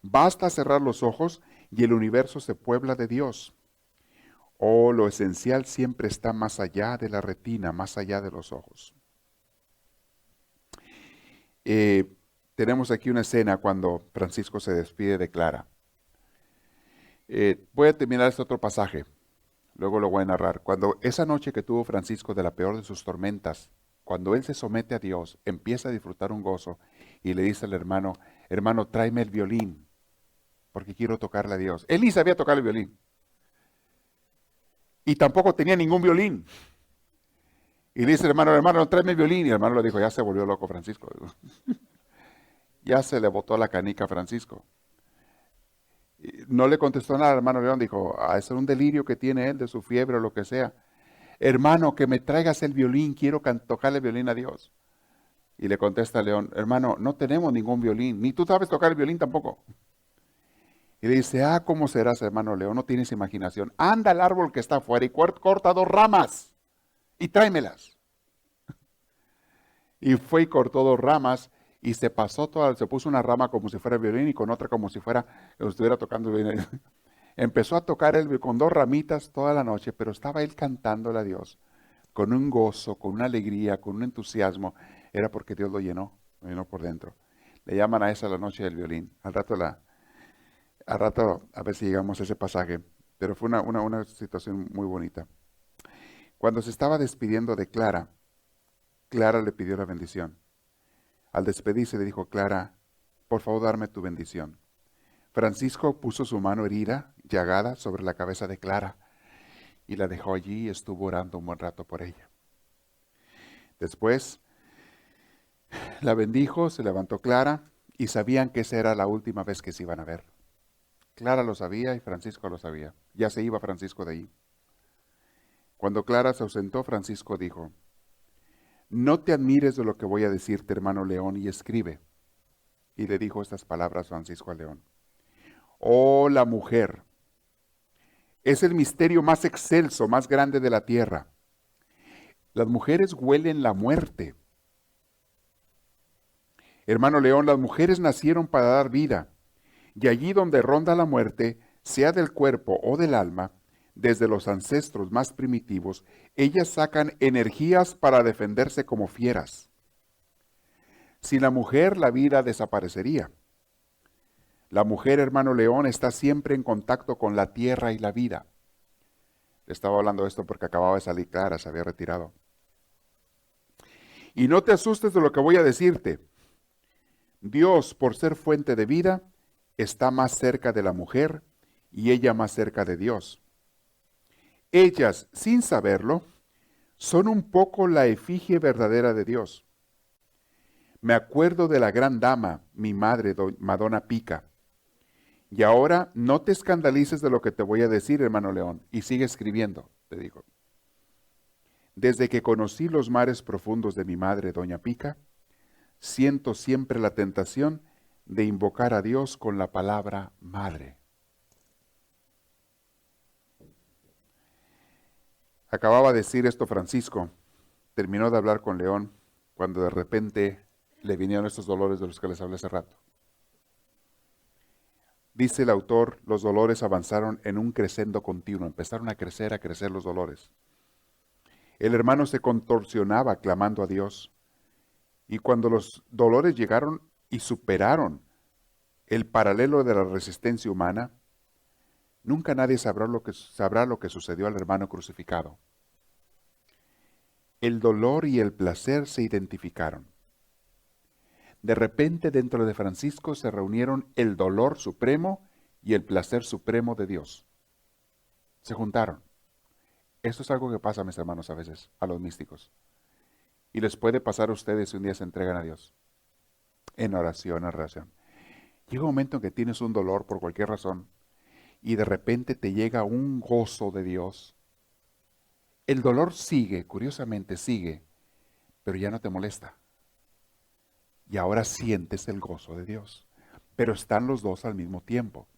Basta cerrar los ojos y el universo se puebla de Dios. Oh, lo esencial siempre está más allá de la retina, más allá de los ojos. Tenemos aquí una escena cuando Francisco se despide de Clara. Voy a terminar este otro pasaje, luego lo voy a narrar. Cuando esa noche que tuvo Francisco de la peor de sus tormentas, cuando él se somete a Dios, empieza a disfrutar un gozo y le dice al hermano, hermano, tráeme el violín, porque quiero tocarle a Dios. Él ni sabía tocar el violín. Y tampoco tenía ningún violín. Y le dice, hermano, tráeme el violín. Y el hermano le dijo, ya se volvió loco Francisco. Ya se le botó la canica a Francisco. Y no le contestó nada, el hermano León dijo, es un delirio que tiene él de su fiebre o lo que sea. Hermano, que me traigas el violín, quiero tocarle el violín a Dios. Y le contesta León, hermano, no tenemos ningún violín, ni tú sabes tocar el violín tampoco. Y le dice, ¿cómo serás, hermano León? No tienes imaginación. Anda al árbol que está afuera y corta 2 ramas y tráemelas. Y fue y cortó 2 ramas y se puso una rama como si fuera violín y con otra como si estuviera tocando violín. Empezó a tocar con 2 ramitas toda la noche, pero estaba él cantándole a Dios con un gozo, con una alegría, con un entusiasmo. Era porque Dios lo llenó por dentro. Le llaman a esa la noche del violín. Al rato a ver si llegamos a ese pasaje, pero fue una situación muy bonita. Cuando se estaba despidiendo de Clara, Clara le pidió la bendición. Al despedirse le dijo, Clara, por favor darme tu bendición. Francisco puso su mano herida, llagada, sobre la cabeza de Clara y la dejó allí y estuvo orando un buen rato por ella. Después la bendijo, se levantó Clara y sabían que esa era la última vez que se iban a ver. Clara lo sabía y Francisco lo sabía. Ya se iba Francisco de ahí. Cuando Clara se ausentó, Francisco dijo, no te admires de lo que voy a decirte, hermano León, y escribe. Y le dijo estas palabras Francisco a León. Oh, la mujer es el misterio más excelso, más grande de la tierra. Las mujeres huelen la muerte. Hermano León, las mujeres nacieron para dar vida. Y allí donde ronda la muerte, sea del cuerpo o del alma, desde los ancestros más primitivos, ellas sacan energías para defenderse como fieras. Sin la mujer, la vida desaparecería. La mujer, hermano León, está siempre en contacto con la tierra y la vida. Le estaba hablando de esto porque acababa de salir Clara, se había retirado. Y no te asustes de lo que voy a decirte. Dios, por ser fuente de vida, está más cerca de la mujer y ella más cerca de Dios. Ellas, sin saberlo, son un poco la efigie verdadera de Dios. Me acuerdo de la gran dama, mi madre, Madonna Pica. Y ahora no te escandalices de lo que te voy a decir, hermano León, y sigue escribiendo, te digo. Desde que conocí los mares profundos de mi madre, doña Pica, siento siempre la tentación de invocar a Dios con la palabra madre. Acababa de decir esto Francisco, terminó de hablar con León, cuando de repente le vinieron estos dolores de los que les hablé hace rato. Dice el autor, los dolores avanzaron en un crescendo continuo, empezaron a crecer los dolores. El hermano se contorsionaba clamando a Dios. Y cuando los dolores llegaron y superaron el paralelo de la resistencia humana, nunca nadie sabrá lo que sucedió al hermano crucificado. El dolor y el placer se identificaron. De repente dentro de Francisco se reunieron el dolor supremo y el placer supremo de Dios. Se juntaron. Esto es algo que pasa, mis hermanos, a veces, a los místicos. Y les puede pasar a ustedes si un día se entregan a Dios. En oración, en relación. Llega un momento en que tienes un dolor por cualquier razón y de repente te llega un gozo de Dios. El dolor sigue, curiosamente sigue, pero ya no te molesta. Y ahora sientes el gozo de Dios. Pero están los dos al mismo tiempo.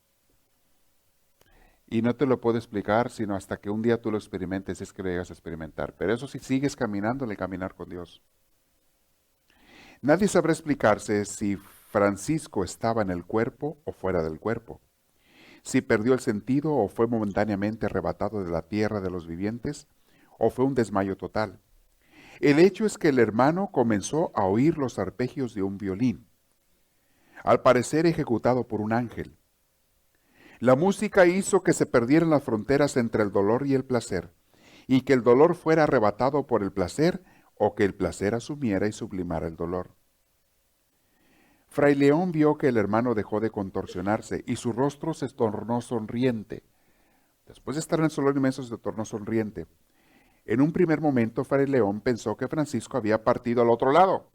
Y no te lo puedo explicar sino hasta que un día tú lo experimentes, es que lo llegas a experimentar. Pero eso sí, sigues caminando en el caminar con Dios. Nadie sabrá explicarse si Francisco estaba en el cuerpo o fuera del cuerpo. Si perdió el sentido o fue momentáneamente arrebatado de la tierra de los vivientes, o fue un desmayo total. El hecho es que el hermano comenzó a oír los arpegios de un violín, al parecer ejecutado por un ángel. La música hizo que se perdieran las fronteras entre el dolor y el placer, y que el dolor fuera arrebatado por el placer, o que el placer asumiera y sublimara el dolor. Fray León vio que el hermano dejó de contorsionarse y su rostro se tornó sonriente. Después de estar en el dolor inmenso se tornó sonriente. En un primer momento, Fray León pensó que Francisco había partido al otro lado,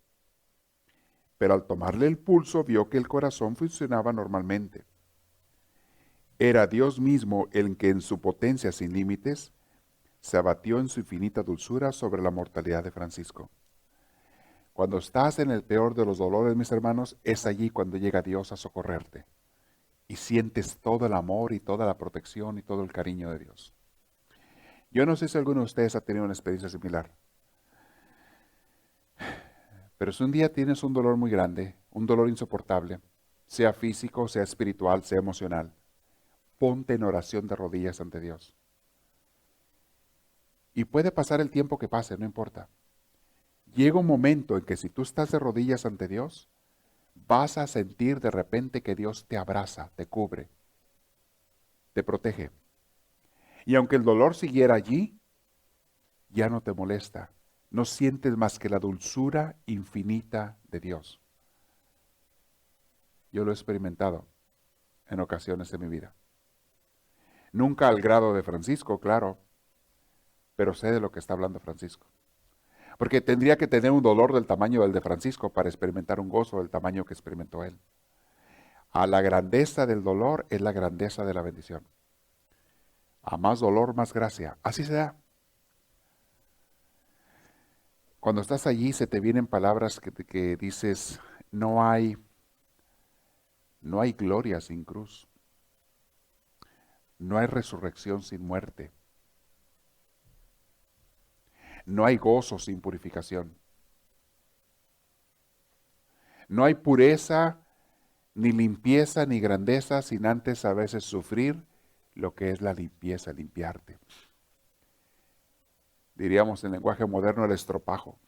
pero al tomarle el pulso vio que el corazón funcionaba normalmente. Era Dios mismo el que en su potencia sin límites se abatió en su infinita dulzura sobre la mortalidad de Francisco. Cuando estás en el peor de los dolores, mis hermanos, es allí cuando llega Dios a socorrerte y sientes todo el amor y toda la protección y todo el cariño de Dios. Yo no sé si alguno de ustedes ha tenido una experiencia similar, pero si un día tienes un dolor muy grande, un dolor insoportable, sea físico, sea espiritual, sea emocional, ponte en oración de rodillas ante Dios. Y puede pasar el tiempo que pase, no importa. Llega un momento en que si tú estás de rodillas ante Dios, vas a sentir de repente que Dios te abraza, te cubre, te protege. Y aunque el dolor siguiera allí, ya no te molesta. No sientes más que la dulzura infinita de Dios. Yo lo he experimentado en ocasiones de mi vida. Nunca al grado de Francisco, claro, pero sé de lo que está hablando Francisco. Porque tendría que tener un dolor del tamaño del de Francisco para experimentar un gozo del tamaño que experimentó él. A la grandeza del dolor es la grandeza de la bendición. A más dolor, más gracia. Así se da. Cuando estás allí se te vienen palabras que dices, no hay gloria sin cruz. No hay resurrección sin muerte. No hay gozo sin purificación. No hay pureza, ni limpieza, ni grandeza sin antes a veces sufrir lo que es la limpieza, limpiarte. Diríamos en lenguaje moderno el estropajo.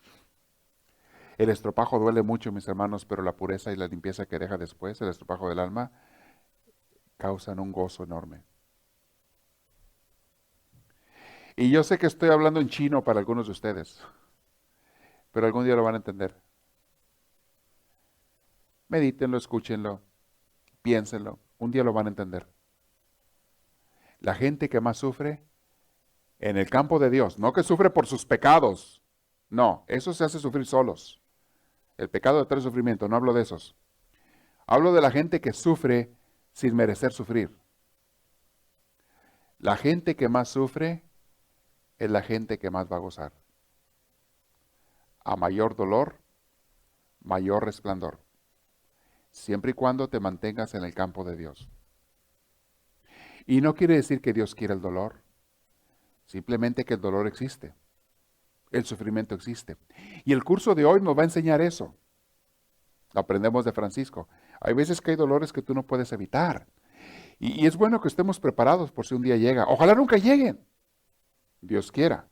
El estropajo duele mucho, mis hermanos, pero la pureza y la limpieza que deja después, el estropajo del alma, causan un gozo enorme. Y yo sé que estoy hablando en chino para algunos de ustedes, pero algún día lo van a entender. Medítenlo, escúchenlo, piénsenlo, un día lo van a entender. La gente que más sufre en el campo de Dios, no que sufre por sus pecados, no, eso se hace sufrir solos. El pecado trae sufrimiento, no hablo de esos. Hablo de la gente que sufre sin merecer sufrir. La gente que más sufre es la gente que más va a gozar. A mayor dolor, mayor resplandor. Siempre y cuando te mantengas en el campo de Dios. Y no quiere decir que Dios quiera el dolor. Simplemente que el dolor existe. El sufrimiento existe. Y el curso de hoy nos va a enseñar eso. Lo aprendemos de Francisco. Hay veces que hay dolores que tú no puedes evitar. Y es bueno que estemos preparados por si un día llega. Ojalá nunca lleguen, Dios quiera.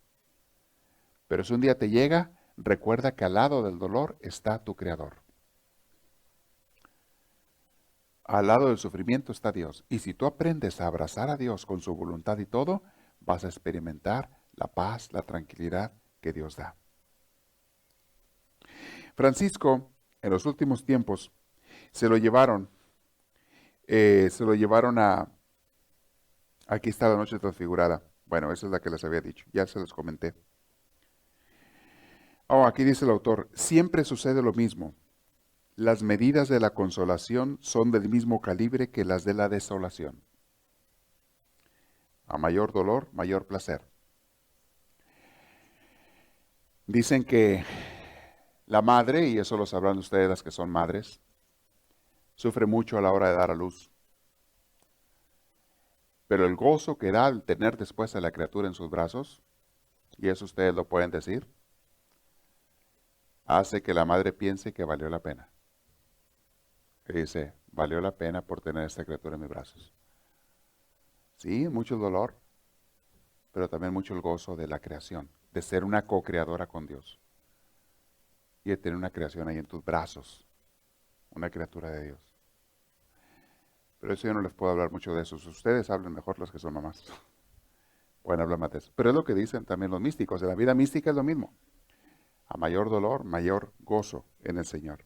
Pero si un día te llega, recuerda que al lado del dolor está tu Creador. Al lado del sufrimiento está Dios. Y si tú aprendes a abrazar a Dios con su voluntad y todo, vas a experimentar la paz, la tranquilidad que Dios da. Francisco, en los últimos tiempos, se lo llevaron aquí está la noche transfigurada. Bueno, esa es la que les había dicho, ya se los comenté. Aquí dice el autor, siempre sucede lo mismo. Las medidas de la consolación son del mismo calibre que las de la desolación. A mayor dolor, mayor placer. Dicen que la madre, y eso lo sabrán ustedes las que son madres, sufre mucho a la hora de dar a luz. Pero el gozo que da al tener después a la criatura en sus brazos, y eso ustedes lo pueden decir, hace que la madre piense que valió la pena. Y dice, valió la pena por tener a esta criatura en mis brazos. Sí, mucho dolor, pero también mucho el gozo de la creación, de ser una co-creadora con Dios. Y de tener una creación ahí en tus brazos, una criatura de Dios. Pero eso yo no les puedo hablar mucho de eso. Ustedes hablen mejor los que son mamás. Pueden hablar más de eso. Pero es lo que dicen también los místicos. En la vida mística es lo mismo. A mayor dolor, mayor gozo en el Señor.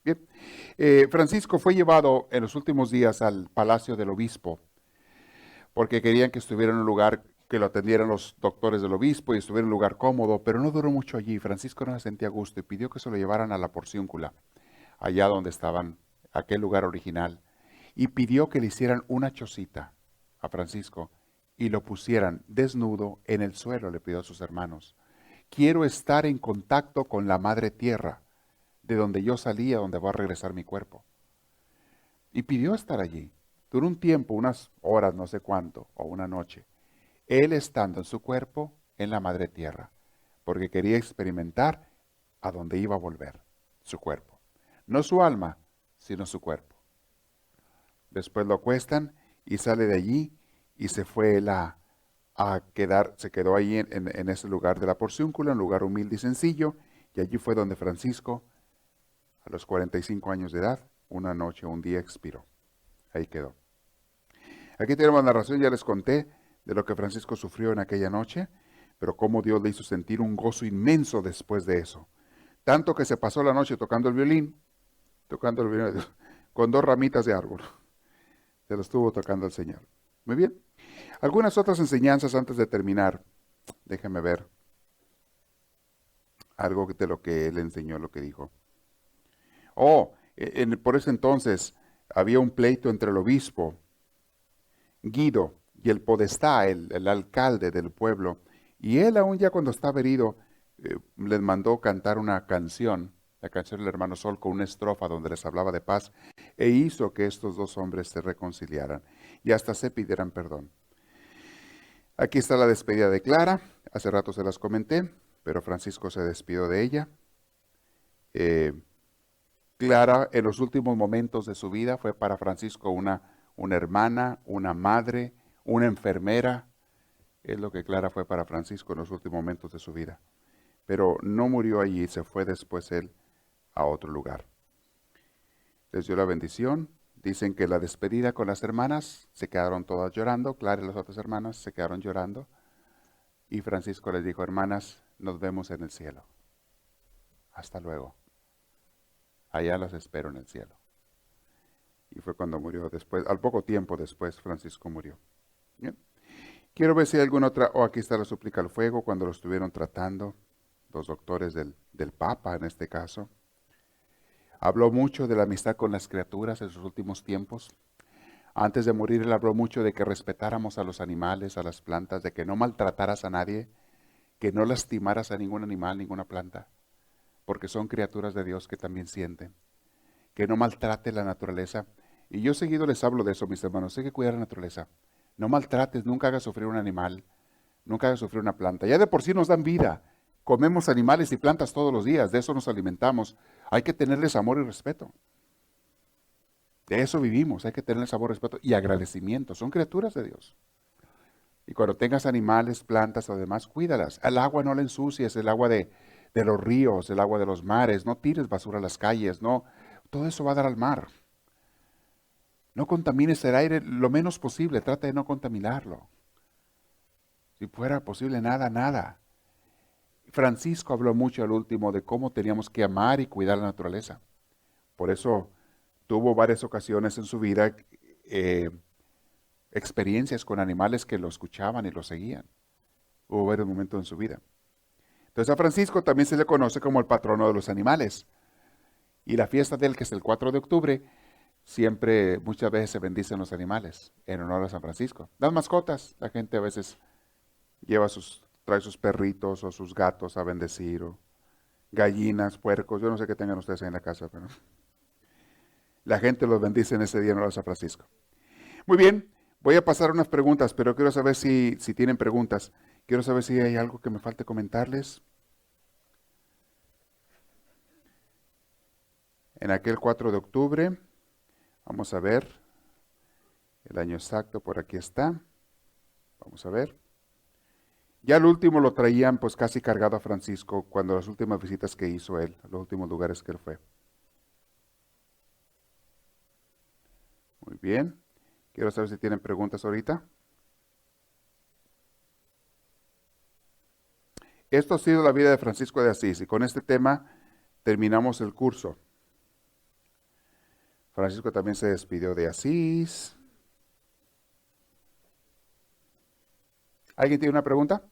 Bien. Francisco fue llevado en los últimos días al palacio del obispo porque querían que estuviera en un lugar que lo atendieran los doctores del obispo y estuviera en un lugar cómodo, pero no duró mucho allí. Francisco no se sentía a gusto y pidió que se lo llevaran a la Porciúncula, allá donde estaban, aquel lugar original, y pidió que le hicieran una chocita a Francisco y lo pusieran desnudo en el suelo, le pidió a sus hermanos. Quiero estar en contacto con la madre tierra, de donde yo salí, a donde va a regresar mi cuerpo. Y pidió estar allí. Duró un tiempo, unas horas, no sé cuánto, o una noche, él estando en su cuerpo en la madre tierra, porque quería experimentar a dónde iba a volver su cuerpo. No su alma, sino su cuerpo. Después lo acuestan y sale de allí y se fue él a quedar, se quedó ahí en ese lugar de la Porciúncula, un lugar humilde y sencillo, y allí fue donde Francisco, a los 45 años de edad, una noche, un día expiró. Ahí quedó. Aquí tenemos la narración, ya les conté de lo que Francisco sufrió en aquella noche, pero cómo Dios le hizo sentir un gozo inmenso después de eso. Tanto que se pasó la noche tocando el violín con 2 ramitas de árbol. Se lo estuvo tocando el Señor. Muy bien. Algunas otras enseñanzas antes de terminar. Déjenme ver algo de lo que él enseñó, lo que dijo. Por ese entonces había un pleito entre el obispo Guido y el podestá, el alcalde del pueblo. Y él aún ya cuando estaba herido, les mandó cantar una canción, la canción del hermano Sol, con una estrofa donde les hablaba de paz, e hizo que estos 2 hombres se reconciliaran y hasta se pidieran perdón. Aquí está la despedida de Clara, hace rato se las comenté, pero Francisco se despidió de ella. Clara, en los últimos momentos de su vida, fue para Francisco una hermana, una madre, una enfermera. Es lo que Clara fue para Francisco en los últimos momentos de su vida. Pero no murió allí, se fue después él a otro lugar. Les dio la bendición. Dicen que la despedida con las hermanas, se quedaron todas llorando. Clara y las otras hermanas se quedaron llorando. Y Francisco les dijo, hermanas, nos vemos en el cielo. Hasta luego. Allá las espero en el cielo. Y fue cuando murió después, al poco tiempo después, Francisco murió. Bien. Quiero ver si hay alguna otra, aquí está la súplica al fuego, cuando lo estuvieron tratando, los doctores del Papa en este caso. Habló mucho de la amistad con las criaturas en sus últimos tiempos. Antes de morir, él habló mucho de que respetáramos a los animales, a las plantas, de que no maltrataras a nadie, que no lastimaras a ningún animal, ninguna planta, porque son criaturas de Dios que también sienten. Que no maltrate la naturaleza. Y yo seguido les hablo de eso, mis hermanos. Hay que cuidar la naturaleza. No maltrates, nunca hagas sufrir un animal, nunca hagas sufrir una planta. Ya de por sí nos dan vida. Comemos animales y plantas todos los días, de eso nos alimentamos. Hay que tenerles amor y respeto. De eso vivimos, hay que tener sabor, respeto y agradecimiento. Son criaturas de Dios. Y cuando tengas animales, plantas o demás, cuídalas. Al agua no la ensucies, el agua de los ríos, el agua de los mares. No tires basura a las calles, no. Todo eso va a dar al mar. No contamines el aire lo menos posible, trata de no contaminarlo. Si fuera posible, nada. Francisco habló mucho al último de cómo teníamos que amar y cuidar la naturaleza. Por eso tuvo varias ocasiones en su vida experiencias con animales que lo escuchaban y lo seguían. Hubo varios momentos en su vida. Entonces a Francisco también se le conoce como el patrono de los animales. Y la fiesta de él, que es el 4 de octubre, siempre, muchas veces se bendicen los animales en honor a San Francisco. Las mascotas, la gente a veces trae sus perritos o sus gatos a bendecir, o gallinas, puercos, yo no sé qué tengan ustedes ahí en la casa, pero la gente los bendice en ese día en honor a San Francisco. Muy bien, voy a pasar unas preguntas, pero quiero saber si tienen preguntas. Quiero saber si hay algo que me falte comentarles. En aquel 4 de octubre, vamos a ver, el año exacto por aquí está. Vamos a ver. Ya el último lo traían pues casi cargado a Francisco cuando las últimas visitas que hizo él, a los últimos lugares que él fue. Muy bien. Quiero saber si tienen preguntas ahorita. Esto ha sido la vida de Francisco de Asís y con este tema terminamos el curso. Francisco también se despidió de Asís. ¿Alguien tiene una pregunta?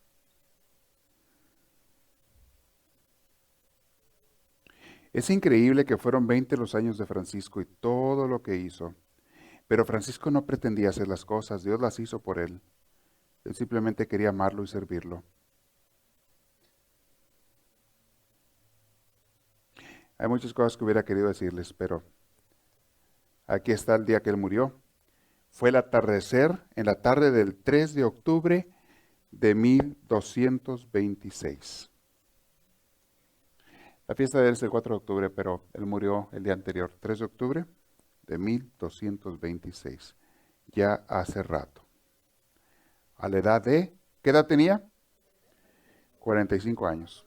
Es increíble que fueron 20 los años de Francisco y todo lo que hizo. Pero Francisco no pretendía hacer las cosas, Dios las hizo por él. Él simplemente quería amarlo y servirlo. Hay muchas cosas que hubiera querido decirles, pero aquí está el día que él murió. Fue el atardecer en la tarde del 3 de octubre de 1226. La fiesta de él es el 4 de octubre, pero él murió el día anterior, 3 de octubre de 1226. Ya hace rato. A la edad de, ¿qué edad tenía? 45 años.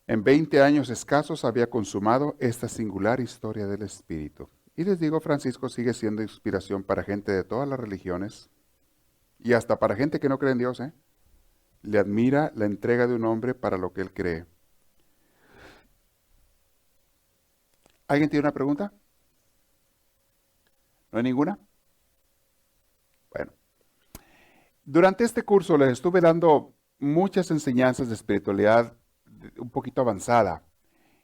En 20 años escasos había consumado esta singular historia del Espíritu. Y les digo, Francisco sigue siendo inspiración para gente de todas las religiones y hasta para gente que no cree en Dios. Le admira la entrega de un hombre para lo que él cree. ¿Alguien tiene una pregunta? ¿No hay ninguna? Bueno, durante este curso les estuve dando muchas enseñanzas de espiritualidad un poquito avanzada.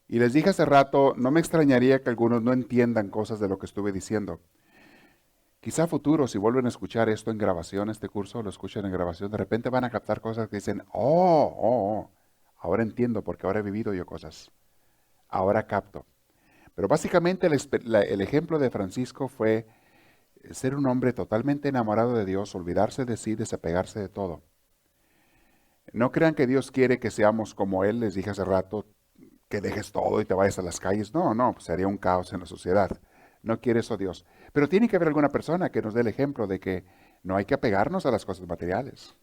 Y les dije hace rato, no me extrañaría que algunos no entiendan cosas de lo que estuve diciendo. Quizá a futuro, si vuelven a escuchar esto en grabación, este curso, lo escuchan en grabación, de repente van a captar cosas que dicen, ahora entiendo porque ahora he vivido yo cosas. Ahora capto. Pero básicamente el ejemplo de Francisco fue ser un hombre totalmente enamorado de Dios, olvidarse de sí, desapegarse de todo. No crean que Dios quiere que seamos como Él, les dije hace rato, que dejes todo y te vayas a las calles. No, pues sería un caos en la sociedad. No quiere eso Dios. Pero tiene que haber alguna persona que nos dé el ejemplo de que no hay que apegarnos a las cosas materiales.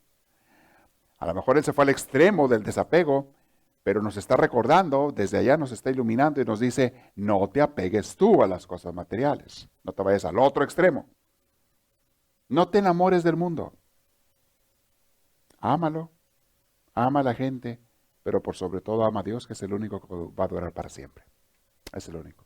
A lo mejor Él se fue al extremo del desapego, pero nos está recordando, desde allá nos está iluminando y nos dice, no te apegues tú a las cosas materiales. No te vayas al otro extremo. No te enamores del mundo. Ámalo. Ama a la gente, pero por sobre todo ama a Dios, que es el único que va a durar para siempre. Es el único.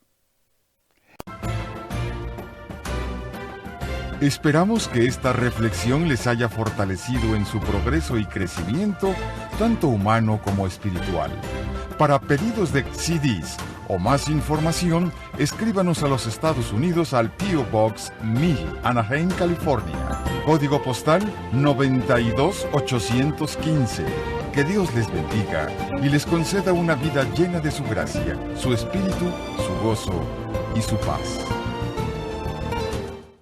Esperamos que esta reflexión les haya fortalecido en su progreso y crecimiento, tanto humano como espiritual. Para pedidos de CDs o más información, escríbanos a los Estados Unidos al P.O. Box 1000, Anaheim, California. Código postal 92815. Que Dios les bendiga y les conceda una vida llena de su gracia, su espíritu, su gozo y su paz.